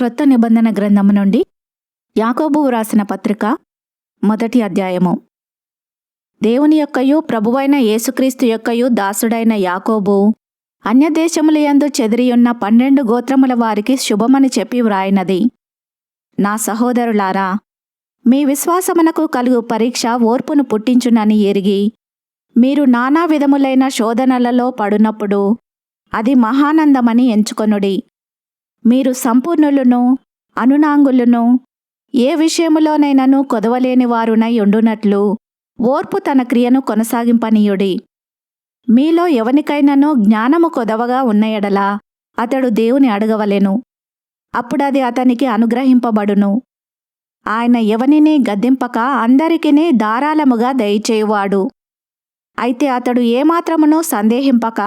క్రొత్త నిబంధన గ్రంథము నుండి యాకోబు వ్రాసిన పత్రిక 1వ అధ్యాయము. దేవుని యొక్కయు ప్రభువైన యేసుక్రీస్తు యొక్కయు దాసుడైన యాకోబు అన్యదేశములయందు చెదిరియున్న 12 గోత్రముల వారికి శుభమని చెప్పి వ్రాయినది. నా సహోదరులారా, మీ విశ్వాసమునకు కలుగు పరీక్ష ఓర్పును పుట్టించునని ఎరిగి మీరు నానా విధములైన శోధనలలో పడునప్పుడు అది మహానందమని ఎంచుకొనుడి. మీరు సంపూర్ణులను అనునాంగులను ఏ విషయములోనైనను కొదవలేని వారునై ఉండునట్లు ఓర్పు తన క్రియను కొనసాగింపనీయుడి. మీలో ఎవనికైనాను జ్ఞానము కొదవగా ఉన్న ఎడల అతడు దేవుని అడగవలెను, అప్పుడది అతనికి అనుగ్రహింపబడును. ఆయన ఎవనిని గద్దింపక అందరికిని ధారాళముగా దయచేయువాడు. అయితే అతడు ఏమాత్రమును సందేహింపక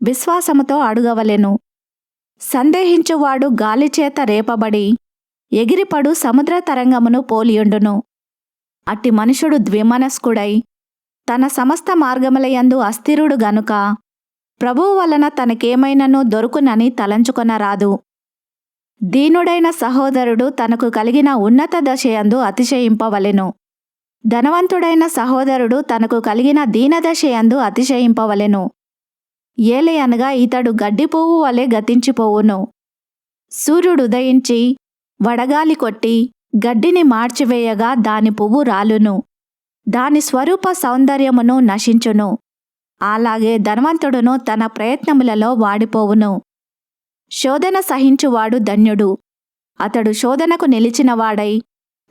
విశ్వాసముతో అడగవలెను. సందేహించువాడు గాలిచేత రేపబడి ఎగిరిపడు సముద్ర తరంగమును పోలియుండును. అట్టి మనుషుడు ద్విమనస్కుడై తన సమస్త మార్గములయందు అస్థిరుడు గనుక ప్రభువు వలన తనకేమైనను దొరుకునని తలంచుకొనరాదు. దీనుడైన సహోదరుడు తనకు కలిగిన ఉన్నత దశయందు అతిశయింపవలెను. ధనవంతుడైన సహోదరుడు తనకు కలిగిన దీనదశయందు అతిశయింపవలెను. ఏలయనగా ఇతడు గడ్డి పువ్వు వలె గతించిపోవును. సూర్యుడు ఉదయించి వడగాలి కొట్టి గడ్డిని మార్చివేయగా దాని పువ్వు రాలును, దాని స్వరూప సౌందర్యమును నశించును. అలాగే ధనవంతుడును తన ప్రయత్నములలో వాడిపోవును. శోధన సహించువాడు ధన్యుడు. అతడు శోధనకు నిలిచినవాడై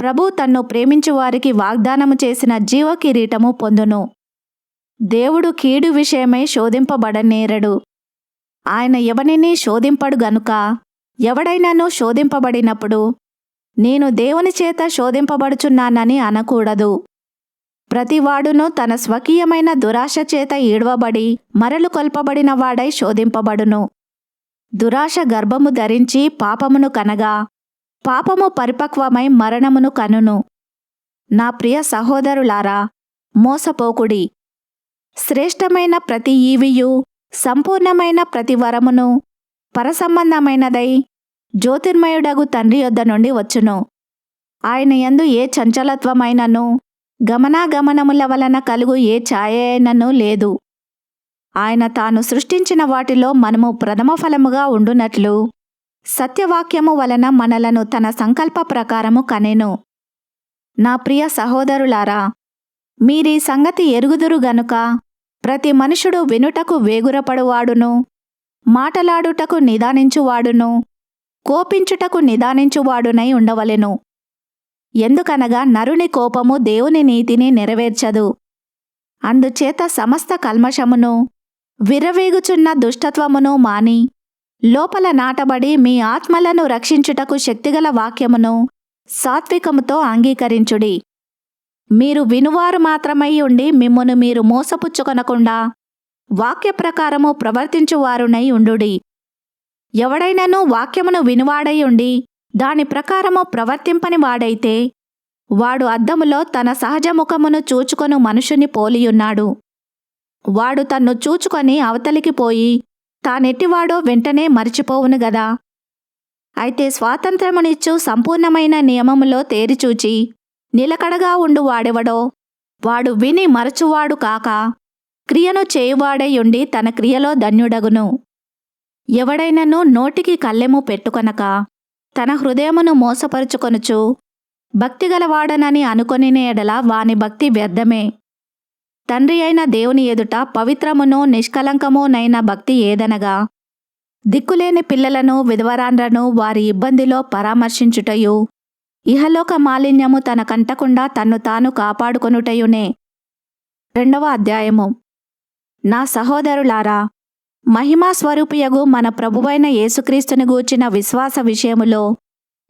ప్రభు తన్ను ప్రేమించువారికి వాగ్దానము చేసిన జీవ కిరీటము పొందును. దేవుడు కీడు విషయమై శోధింపబడనేరడు. ఆయన ఎవనిని శోధింపడు గనుక ఎవడైనాను శోధింపబడినప్పుడు నేను దేవుని చేత శోధింపబడుచున్నానని అనకూడదు. ప్రతివాడును తన స్వకీయమైన దురాశ చేత ఈడ్వబడి మరలు కొల్పబడిన వాడై శోధింపబడును. దురాశ గర్భము ధరించి పాపమును కనగా పాపము పరిపక్వమై మరణమును కనును. నా ప్రియ సహోదరులారా, మోసపోకుడి. శ్రేష్టమైన ప్రతి ఈవియు సంపూర్ణమైన ప్రతి వరమును పరసంబంధమైనదై జ్యోతిర్మయుడగు తండ్రి యొద్ద నుండి వచ్చును. ఆయన యందు ఏ చంచలత్వమైనను గమనాగమనముల వలన కలుగు ఏ ఛాయ అయినను లేదు. ఆయన తాను సృష్టించిన వాటిలో మనము ప్రథమ ఫలముగా ఉండునట్లు సత్యవాక్యము వలన మనలను తన సంకల్ప ప్రకారము కనెను. నా ప్రియ సహోదరులారా, మీరీ సంగతి ఎరుగుదురు గనుక ప్రతి మనుషుడు వినుటకు వేగురపడువాడును, మాటలాడుటకు నిదానించువాడును, కోపించుటకు నిదానించువాడునై ఉండవలెను. ఎందుకనగా నరుని కోపము దేవుని నీతిని నెరవేర్చదు. అందుచేత సమస్త కల్మషమును విర్రవీగుచున్న దుష్టత్వమును మాని లోపల నాటబడి మీ ఆత్మలను రక్షించుటకు శక్తిగల వాక్యమును సాత్వికముతో అంగీకరించుడి. మీరు వినువారు మాత్రమై ఉండి మిమ్మును మీరు మోసపుచ్చుకొనకుండా వాక్య ప్రకారము ప్రవర్తించువారునై ఉండుడి. ఎవడైనను వాక్యమును వినువాడై ఉండి దాని ప్రకారము ప్రవర్తింపని వాడైతే వాడు అద్దములో తన సహజ ముఖమును చూచుకొను మనుషుని పోలియున్నాడు. వాడు తన్ను చూచుకొని అవతలికి పోయి తానెట్టివాడో వెంటనే మరిచిపోవును గదా. అయితే స్వాతంత్రమునిచ్చు సంపూర్ణమైన నియమములో తేరిచూచి నిలకడగా ఉండు వాడెవడో వాడు విని మరచువాడు కాక క్రియను చేయువాడై ఉండి తన క్రియలో ధన్యుడగును. ఎవడైనను నోటికి కళ్ళెము పెట్టుకొనక తన హృదయమును మోసపరుచుకొనుచు భక్తిగలవాడనని అనుకొనిన ఎడల వాని భక్తి వ్యర్థమే. తండ్రి అయిన దేవుని ఎదుట పవిత్రమును నిష్కలంకమునైన భక్తి ఏదనగా దిక్కులేని పిల్లలను విధవరాండ్రను వారి ఇబ్బందిలో పరామర్శించుటయు ఇహలోక మాలిన్యము తన కంటకుండా తన్ను తాను కాపాడుకొనుటయునే. 2వ అధ్యాయము. నా సహోదరులారా, మహిమా స్వరూపియగు మన ప్రభువైన యేసుక్రీస్తుని గూర్చిన విశ్వాస విషయములో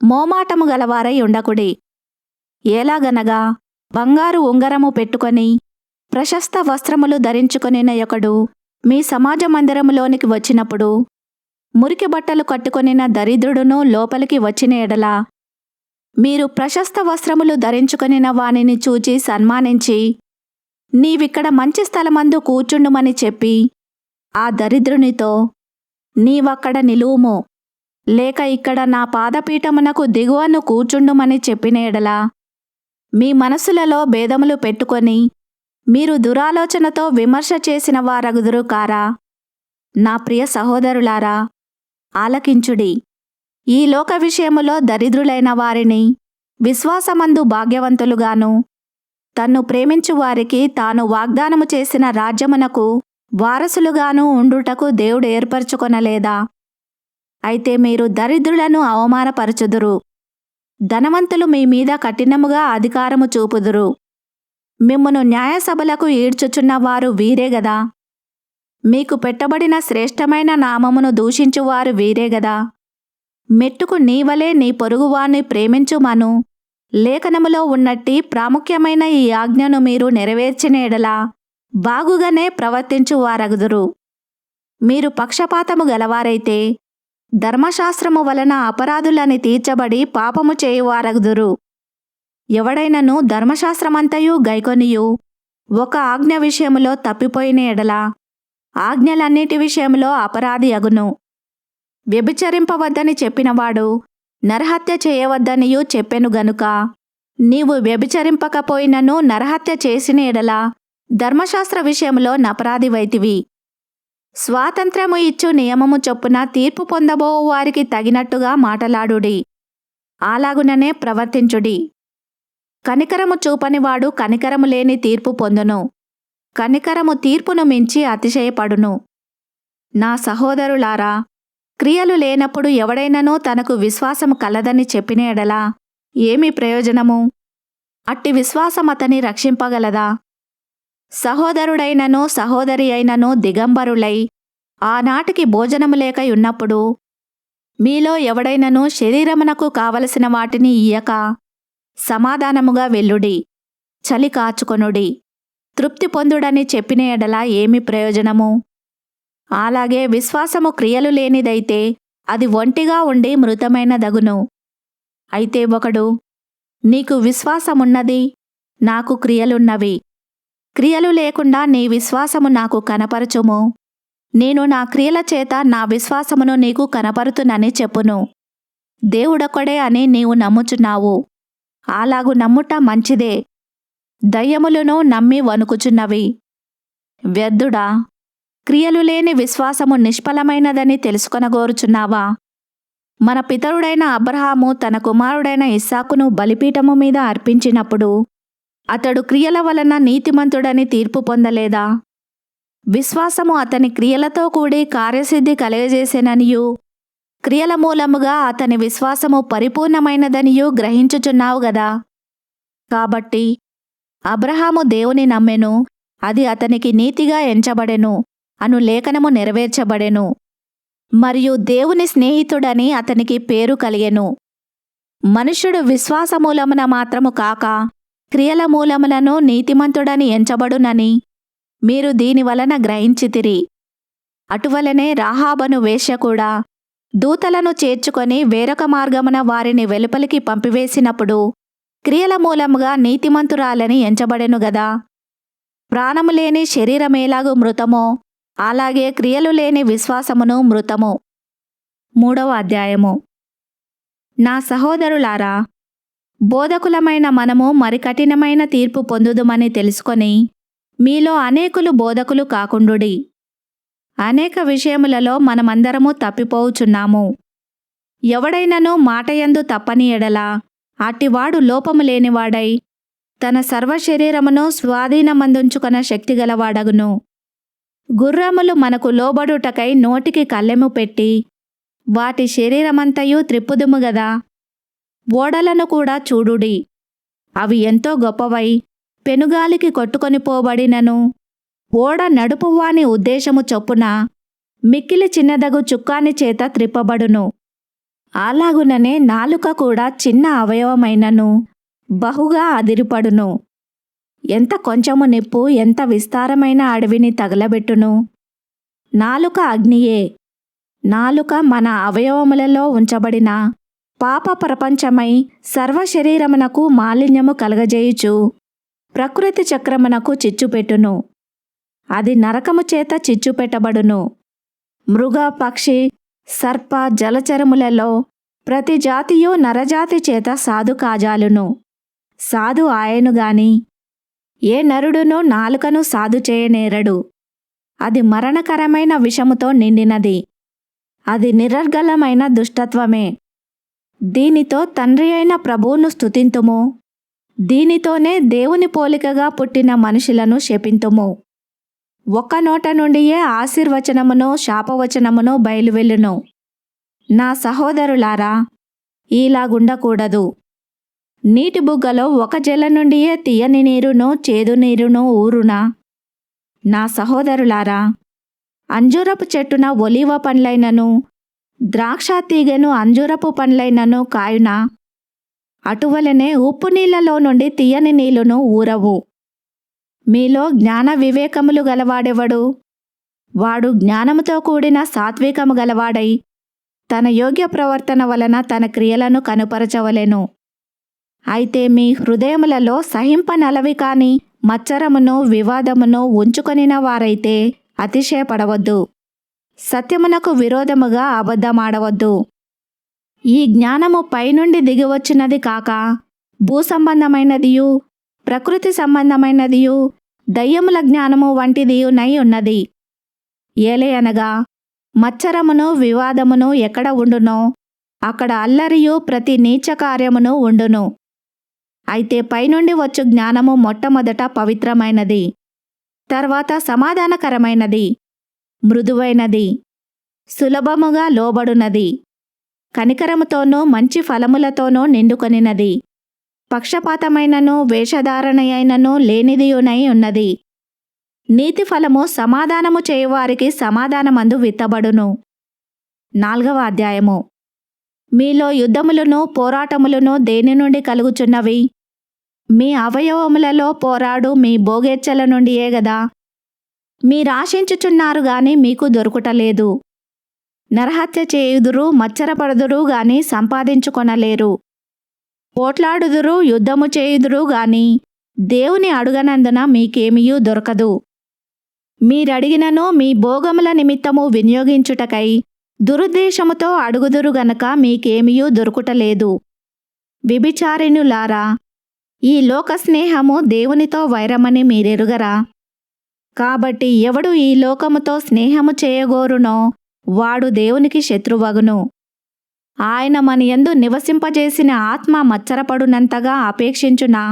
మోమాటము గలవారై ఉండకుడి. ఎలాగనగా బంగారు ఉంగరము పెట్టుకొని ప్రశస్త వస్త్రములు ధరించుకొనిన ఒకడు మీ సమాజ మందిరములోనికి వచ్చినప్పుడు మురికి బట్టలు కట్టుకొనిన దరిద్రుడును లోపలికి వచ్చిన ఎడల మీరు ప్రశస్త వస్త్రములు ధరించుకొనిన వానిని చూచి సన్మానించి నీవిక్కడ మంచి స్థలమందు కూర్చుండుమని చెప్పి ఆ దరిద్రునితో నీవక్కడ నిలువుము, లేక ఇక్కడ నా పాదపీఠమునకు దిగువను కూర్చుండుమని చెప్పిన ఎడల మీ మనసులలో భేదములు పెట్టుకొని మీరు దురాలోచనతో విమర్శ చేసిన వారగుదురు కారా? నా ప్రియ సహోదరులారా, ఆలకించుడి. ఈ లోక విషయములో దరిద్రులైన వారిని విశ్వాసమందు భాగ్యవంతులుగాను, తన్ను ప్రేమించు వారికి తాను వాగ్దానము చేసిన రాజ్యమునకు వారసులుగాను ఉండుటకు దేవుడు ఏర్పరచుకొనలేదా? అయితే మీరు దరిద్రులను అవమానపరచుదురు, ధనవంతులు మీ మీద కఠినముగా అధికారము చూపుదురు. మిమ్మును న్యాయసభలకు ఈడ్చుచున్న వారు వీరే గదా? మీకు పెట్టబడిన శ్రేష్టమైన నామమును దూషించువారు వీరే గదా? మెట్టుకు నీవలే నీ పొరుగువాణ్ణి ప్రేమించుమను లేఖనములో ఉన్నట్టి ప్రాముఖ్యమైన ఈ ఆజ్ఞను మీరు నెరవేర్చిన ఎడల బాగుగానే ప్రవర్తించువారగుదురు. మీరు పక్షపాతము గలవారైతే ధర్మశాస్త్రము వలన అపరాధులని తీర్చబడి పాపము చేయువారగుదురు. ఎవడైనను ధర్మశాస్త్రమంతయు గైకొనియు ఒక ఆజ్ఞ విషయములో తప్పిపోయిన ఎడల ఆజ్ఞలన్నిటి విషయంలో అపరాధి అగును. వ్యభిచరింపవద్దని చెప్పినవాడు నరహత్య చేయవద్దనియూ చెప్పెను గనుక నీవు వ్యభిచరింపకపోయినను నరహత్య చేసిన ఎడల ధర్మశాస్త్ర విషయంలో నపరాధివైతివి. స్వాతంత్ర్యము ఇచ్చు నియమము చొప్పున తీర్పు పొందబోవు వారికి తగినట్టుగా మాటలాడుడి, అలాగుననే ప్రవర్తించుడి. కనికరము చూపనివాడు కనికరము లేని తీర్పు పొందును, కనికరము తీర్పును మించి అతిశయపడును. నా సహోదరులారా, క్రియలు లేనప్పుడు ఎవడైనను తనకు విశ్వాసము కలదని చెప్పిన ఎడల ఏమి ప్రయోజనము? అట్టి విశ్వాసం అతని రక్షింపగలదా? సహోదరుడైనను సహోదరి అయినను దిగంబరులై ఆనాటికి భోజనము లేక ఉన్నప్పుడు మీలో ఎవడైనను శరీరమునకు కావలసిన వాటిని ఇయ్యక సమాధానముగా వెళ్ళుడి, చలి కాచుకొనుడి, తృప్తి పొందుడని చెప్పిన ఎడల ఏమి ప్రయోజనము? అలాగే విశ్వాసము క్రియలు లేనిదైతే అది ఒంటిగా ఉండి మృతమైనదగును. అయితే ఒకడు, నీకు విశ్వాసమున్నది, నాకు క్రియలున్నవి, క్రియలు లేకుండా నీ విశ్వాసము నాకు కనపరచుము, నేను నా క్రియల చేత నా విశ్వాసమును నీకు కనపరుతునని చెప్పును. దేవుడొక్కడే అని నీవు నమ్ముచున్నావు, అలాగు నమ్ముట మంచిదే. దయ్యములను నమ్మి వణుకుచున్నవి. వ్యర్థుడా, క్రియలు లేని విశ్వాసము నిష్ఫలమైనదని తెలుసుకొనగోరుచున్నావా? మన పితరుడైన అబ్రహాము తన కుమారుడైన ఇస్సాకును బలిపీఠము మీద అర్పించినప్పుడు అతడు క్రియల వలన నీతిమంతుడని తీర్పు పొందలేదా? విశ్వాసము అతని క్రియలతో కూడి కార్యసిద్ధి కలుగజేసెననియూ క్రియల మూలముగా అతని విశ్వాసము పరిపూర్ణమైనదనియూ గ్రహించుచున్నావు గదా. కాబట్టి అబ్రహాము దేవుని నమ్మెను, అది అతనికి నీతిగా ఎంచబడెను అను లేఖనము నెరవేర్చబడెను. మరియు దేవుని స్నేహితుడని అతనికి పేరు కలిగెను. మనుష్యుడు విశ్వాసమూలమున మాత్రము కాక క్రియల మూలములను నీతిమంతుడని ఎంచబడునని మీరు దీనివలన గ్రహించితిరి. అటువలనే రాహాబను వేశ్య కూడా దూతలను చేర్చుకొని వేరొక మార్గమున వారిని వెలుపలికి పంపివేసినప్పుడు క్రియల మూలముగా నీతిమంతురాలని ఎంచబడెను గదా. ప్రాణము లేని శరీరమేలాగు మృతమో అలాగే క్రియలు లేని విశ్వాసమును మృతము. 3వ అధ్యాయము. నా సహోదరులారా, బోధకులమైన మనము మరి కఠినమైన తీర్పు పొందుదుమని తెలుసుకొని మీలో అనేకులు బోధకులు కాకుండుడి. అనేక విషయములలో మనమందరము తప్పిపోవుచున్నాము. ఎవడైనను మాటయందు తప్పని ఎడల అట్టివాడు లోపము లేనివాడై తన సర్వశరీరమును స్వాధీనమందుంచుకొన శక్తిగలవాడగును. గుర్రములు మనకు లోబడుటకై నోటికి కళ్ళెము పెట్టి వాటి శరీరమంతయు త్రిప్పుదుము గదా. ఓడలను కూడా చూడుడి, అవి ఎంతో గొప్పవై పెనుగాలికి కొట్టుకొని పోబడినను ఓడ నడుపువాని ఉద్దేశము చొప్పున మిక్కిలి చిన్నదగు చుక్కాని చేత త్రిప్పబడును. అలాగుననే నాలుక కూడా చిన్న అవయవమైనను బహుగా అదిరిపడును. ఎంత కొంచెము నిప్పు ఎంత విస్తారమైన అడవిని తగలబెట్టును. నాలుక అగ్నియే. నాలుక మన అవయవములలో ఉంచబడిన పాప ప్రపంచమై సర్వశరీరమునకు మాలిన్యము కలగజేయుచు ప్రకృతి చక్రమునకు చిచ్చుపెట్టును. అది నరకము చేత చిచ్చుపెట్టబడును. మృగ పక్షి సర్ప జలచరములలో ప్రతి జాతియు నరజాతి చేత సాధు కాజాలును. సాధు ఆయను గాని ఏ నరుడును నాలుకను సాధు చేయనేరడు. అది మరణకరమైన విషముతో నిండినది. అది నిరర్గళమైన దుష్టత్వమే. దీనితో తండ్రి అయిన ప్రభువును స్తుతింతుము. దీనితోనే దేవుని పోలికగా పుట్టిన మనుషులను శపింతుము. ఒక్క నోట నుండియే ఆశీర్వచనమును శాపవచనమును బయలువెళ్ళును. నా సహోదరులారా, ఈలాగుండకూడదు. నీటి బుగ్గలో ఒక జల నుండియే తీయని నీరును చేదు నీరును ఊరునా? నా సహోదరులారా, అంజూరపు చెట్టున ఒలీవ పండ్లైనను ద్రాక్ష తీగెను అంజూరపు పండ్లైనను కాయునా? అటువలనే ఉప్పు నీళ్లలో నుండి తీయని నీళ్లును ఊరవు. మీలో జ్ఞాన వివేకములు గలవాడెవడు? వాడు జ్ఞానముతో కూడిన సాత్వికము గలవాడై తన యోగ్య ప్రవర్తన వలన తన క్రియలను కనుపరచవలెను. అయితే మీ హృదయములలో సహింపనలవి కాని మత్సరమును వివాదమును ఉంచుకొనిన వారైతే అతిశయపడవద్దు. సత్యమునకు విరోధముగా అబద్ధమాడవద్దు. ఈ జ్ఞానము పైనుండి దిగివచ్చినది కాక భూసంబంధమైనదియు ప్రకృతి సంబంధమైనదియు దయ్యముల జ్ఞానము వంటిదియునై ఉన్నది. ఏలయనగా మత్సరమును వివాదమును ఎక్కడ ఉండునో అక్కడ అల్లరియు ప్రతి నీచ కార్యమును ఉండును. అయితే పైనుండి వచ్చు జ్ఞానము మొట్టమొదట పవిత్రమైనది, తర్వాత సమాధానకరమైనది, మృదువైనది, సులభముగా లోబడునది, కనికరముతోనూ మంచి ఫలములతోనూ నిండుకొనినది, పక్షపాతమైనను వేషధారణయైనను లేనిదియునై ఉన్నది. నీతి ఫలము సమాధానము చేయువారికి సమాధానమందు విత్తబడును. 4వ అధ్యాయము. మీలో యుద్ధములను పోరాటములను దేని నుండి కలుగుచున్నవి? మీ అవయవములలో పోరాడు మీ భోగేచ్ఛల నుండియే గదా. మీరాశించుచున్నారు గాని మీకు దొరుకుటలేదు. నరహత్య చేయుదురు, మత్సరపడుదురు గాని సంపాదించుకొనలేరు. పోట్లాడుదురు, యుద్ధము చేయుదురు గాని దేవుని అడుగనందున మీకేమియూ దొరకదు. మీరడిగినను మీ భోగముల నిమిత్తము వినియోగించుటకై దురుద్దేశముతో అడుగుదురు గనక మీకేమియూ దొరుకుటలేదు. వ్యభిచారిణులారా, ఈ లోక స్నేహము దేవునితో వైరమని మీరెరుగరా? కాబట్టి ఎవడు ఈ లోకముతో స్నేహము చేయగోరునో వాడు దేవునికి శత్రువగును. ఆయన మన యందు నివసింపజేసిన ఆత్మ మత్సరపడునంతగా అపేక్షించునా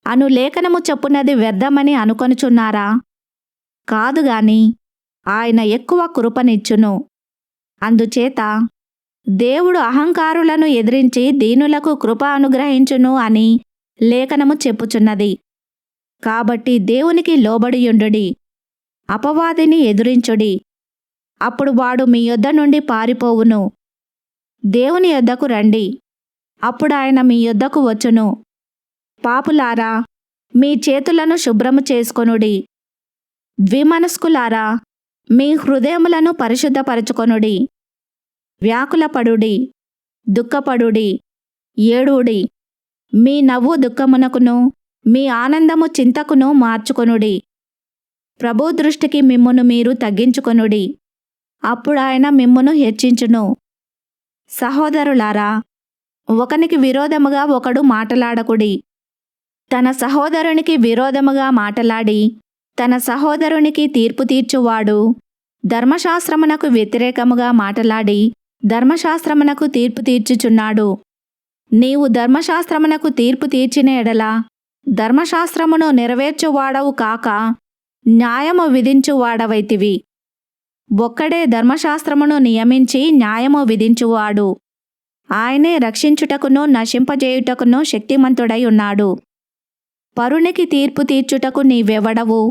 అను లేఖనము చెప్పునది వ్యర్థమని అనుకొనుచున్నారా? కాదుగాని ఆయన ఎక్కువ కృపనిచ్చును. అందుచేత దేవుడు అహంకారులను ఎదిరించి దీనులకు కృప అనుగ్రహించును అని లేఖనము చెప్పుచున్నది. కాబట్టి దేవునికి లోబడియుండుడి, అపవాదిని ఎదురించుడి, అప్పుడు వాడు మీ యొద్ద నుండి పారిపోవును. దేవుని యొద్దకు రండి, అప్పుడు ఆయన మీ యొద్దకు వచ్చును. పాపులారా, మీ చేతులను శుభ్రము చేసుకొనుడి. ద్విమనస్కులారా, మీ హృదయములను పరిశుద్ధపరచుకొనుడి. వ్యాకులపడుడి, దుఃఖపడుడి, ఏడుడి. మీ నవ్వు దుఃఖమునకును మీ ఆనందము చింతకును మార్చుకొనుడి. ప్రభు దృష్టికి మిమ్మును మీరు తగ్గించుకొనుడి, అప్పుడు ఆయన మిమ్మును హెచ్చించును. సహోదరులారా, ఒకనికి విరోధముగా ఒకడు మాటలాడకుడి. తన సహోదరునికి విరోధముగా మాటలాడి తన సహోదరునికి తీర్పు తీర్చువాడు ధర్మశాస్త్రమునకు వ్యతిరేకముగా మాటలాడి ధర్మశాస్త్రమునకు తీర్పు తీర్చుచున్నాడు. నీవు ధర్మశాస్త్రమునకు తీర్పు తీర్చిన ఎడల ధర్మశాస్త్రమును నెరవేర్చువాడవు కాక న్యాయము విధించువాడవైతివి. ఒక్కడే ధర్మశాస్త్రమును నియమించి న్యాయము విధించువాడు. ఆయనే రక్షించుటకును నశింపజేయుటకును శక్తిమంతుడై ఉన్నాడు. పరునికి తీర్పు తీర్చుటకు నీవెవడవు?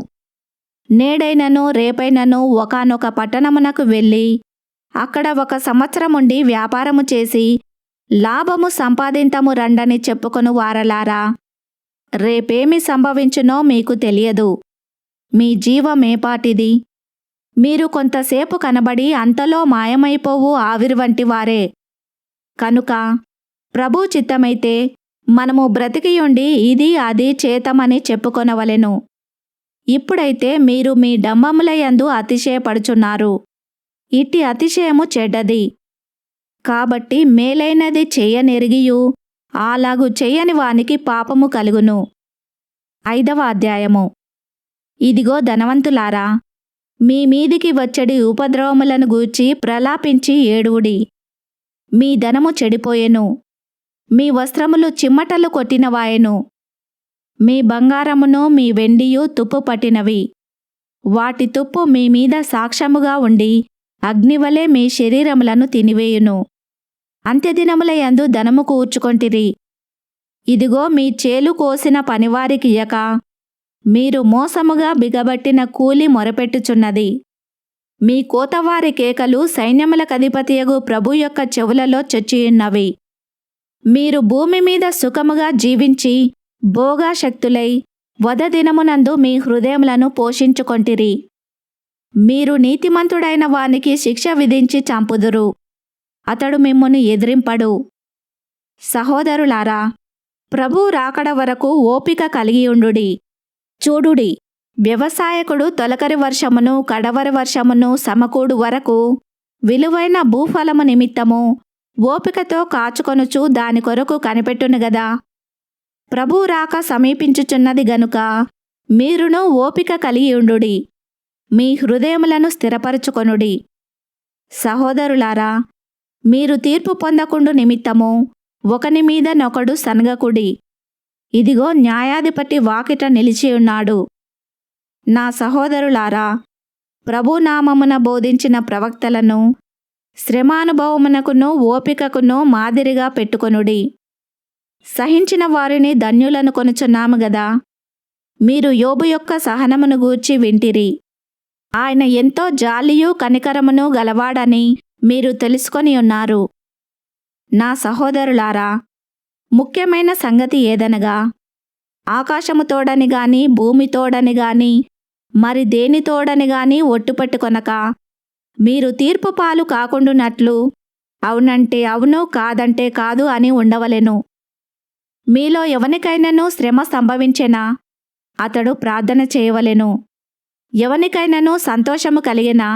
నేడైనను రేపైనను ఒకానొక పట్టణమునకు వెళ్ళి అక్కడ 1 సంవత్సరముండి వ్యాపారము చేసి లాభము సంపాదింతము రండని చెప్పుకొను వారలారా, రేపేమి సంభవించునో మీకు తెలియదు. మీ జీవమేపాటిది? మీరు కొంతసేపు కనబడి అంతలో మాయమైపోవు ఆవిరి వంటి వారే. కనుక ప్రభు చిత్తమైతే మనము బ్రతికియుండి ఇది అది చేతమని చెప్పుకొనవలెను. ఇప్పుడైతే మీరు మీ డంబముల యందు అతిశయపడుచున్నారు. ఇట్టి అతిశయము చెడ్డది. కాబట్టి మేలైనది చేయనెరిగియు అలాగు చేయని వానికి పాపము కలుగును. 5వ అధ్యాయము. ఇదిగో ధనవంతులారా, మీ మీదికి వచ్చడి ఉపద్రవములను గూర్చి ప్రలాపించి ఏడువుడి. మీ ధనము చెడిపోయెను, మీ వస్త్రములు చిమ్మటలు కొట్టినవాయెను. మీ బంగారమును మీ వెండియు తుప్పు పట్టినవి. వాటి తుప్పు మీ మీద సాక్ష్యముగా ఉండి అగ్నివలే మీ శరీరములను తినివేయును. అంత్యదినములయందు ధనము కూర్చుకొంటిరి. ఇదిగో మీ చేలు కోసిన పనివారికి ఇయ్యక మీరు మోసముగా బిగబట్టిన కూలి మొరపెట్టుచున్నది. మీ కోతవారి కేకలు సైన్యములకధిపతియగు ప్రభు యొక్క చెవులలో చొచ్చియున్నవి. మీరు భూమి మీద సుఖముగా జీవించి భోగాశక్తులై వధదినమునందు మీ హృదయములను పోషించుకొంటిరి. మీరు నీతిమంతుడైన వానికి శిక్ష విధించి చంపుదురు, అతడు మిమ్మును ఎదిరింపడు. సహోదరులారా, ప్రభువు రాకడ వరకు ఓపిక కలిగియుండుడి. చూడుడి, వ్యవసాయకుడు తొలకరి వర్షమును కడవరి వర్షమును సమకూడు వరకు విలువైన భూఫలము నిమిత్తము ఓపికతో కాచుకొనుచు దాని కొరకు కనిపెట్టును గదా. ప్రభువు రాక సమీపించుచున్నది గనుక మీరును ఓపిక కలిగియుండుడి. మీ హృదయములను స్థిరపరచుకొనుడి. సహోదరులారా, మీరు తీర్పు పొందకుండు నిమిత్తము ఒకని మీద నొకడు సనగకుడి. ఇదిగో న్యాయాధిపతి వాకిట నిలిచియున్నాడు. నా సహోదరులారా, ప్రభునామమున బోధించిన ప్రవక్తలను శ్రమానుభవమునకును ఓపికకును మాదిరిగా పెట్టుకొనుడి. సహించిన వారిని ధన్యులను కొనుచున్నాము గదా. మీరు యోబు యొక్క సహనమును గూర్చి వింటిరి. ఆయన ఎంతో జాలియు కనికరమును గలవాడని మీరు తెలుసుకొని ఉన్నారు. నా సహోదరులారా, ముఖ్యమైన సంగతి ఏదనగా ఆకాశము తోడని గాని భూమి తోడని గాని మరి దేని తోడని గాని ఒట్టుపెట్టుకొనక మీరు తీర్పు పాలు కాకుండునట్లు అవునంటే అవును కాదంటే కాదు అని ఉండవలెను. మీలో ఎవనికైనాను శ్రమ సంభవించెనా అతడు ప్రార్థన చేయవలెను. ఎవనికైనాను సంతోషము కలిగినా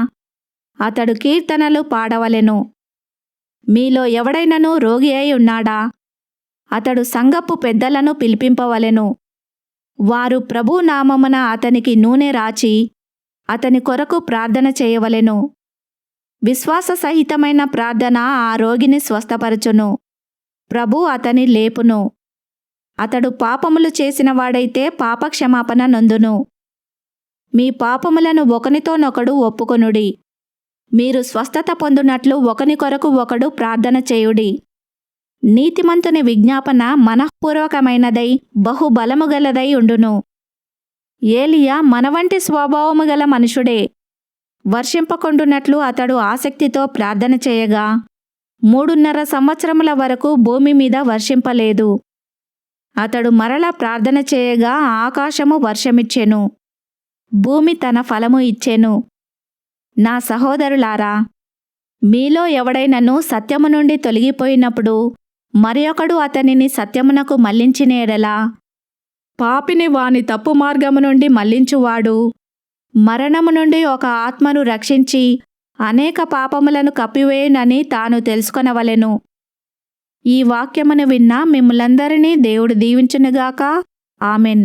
అతడు కీర్తనలు పాడవలెను. మీలో ఎవడైనను రోగి అయి ఉన్నాడా అతడు సంఘపు పెద్దలను పిలిపింపవలెను. వారు ప్రభు నామమున అతనికి నూనె రాచి అతని కొరకు ప్రార్థన చేయవలెను. విశ్వాస సహితమైన ప్రార్థన ఆ రోగిని స్వస్థపరచును. ప్రభు అతని లేపును. అతడు పాపములు చేసిన వాడైతే పాపక్షమాపణ నొందును. మీ పాపములను ఒకనితోనొకడు ఒప్పుకొనుడి. మీరు స్వస్థత పొందునట్లు ఒకని కొరకు ఒకడు ప్రార్థన చేయుడి. నీతిమంతుని విజ్ఞాపన మనఃపూర్వకమైనదై బహుబలము గలదై ఉండును. ఏలియా మన వంటి స్వభావము గల మనుషుడే. వర్షింపకుండునట్లు అతడు ఆసక్తితో ప్రార్థన చేయగా 3.5 సంవత్సరముల వరకు భూమి మీద వర్షింపలేదు. అతడు మరలా ప్రార్థన చేయగా ఆకాశము వర్షమిచ్చెను, భూమి తన ఫలము ఇచ్చెను. నా సహోదరులారా, మీలో ఎవడైనను సత్యము నుండి తొలగిపోయినప్పుడు మరి ఒకడు అతనిని సత్యమునకు మళ్లించిన ఎడల పాపిని వాని తప్పు మార్గము నుండి మళ్లించువాడు మరణము నుండి ఒక ఆత్మను రక్షించి అనేక పాపములను కప్పివేయునని తాను తెలుసుకొనవలెను. ఈ వాక్యమును విన్న మిమ్ములందరినీ దేవుడు దీవించునుగాక. ఆమెన్.